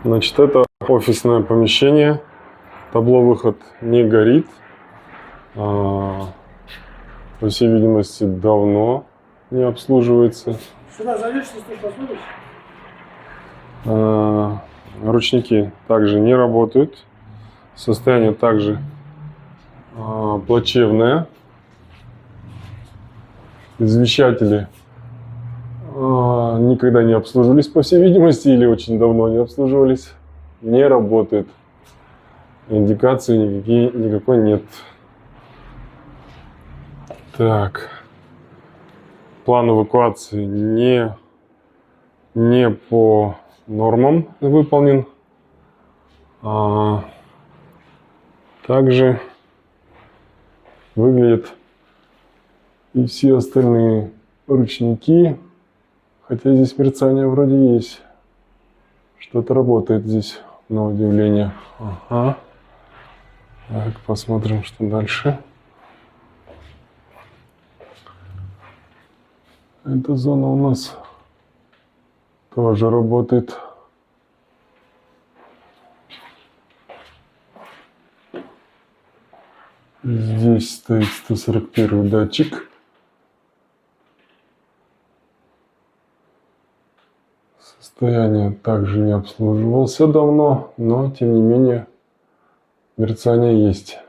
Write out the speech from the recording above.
Значит, это офисное помещение. Табло выход не горит. По всей видимости, давно не обслуживается. Сюда залезь, если ты посмотришь. Ручники также не работают. Состояние также плачевное. Извещатели никогда не обслуживались, по всей видимости, или очень давно не обслуживались. Не работает. Индикации никакой нет. Так. План эвакуации не по нормам выполнен. Также выглядят и все остальные ручники. Хотя здесь мерцание вроде есть. Что-то работает здесь, на удивление. Ага. Так, посмотрим, что дальше. Эта зона у нас тоже работает. Здесь стоит 141 датчик. Состояние также не обслуживался давно, но тем не менее мерцание есть.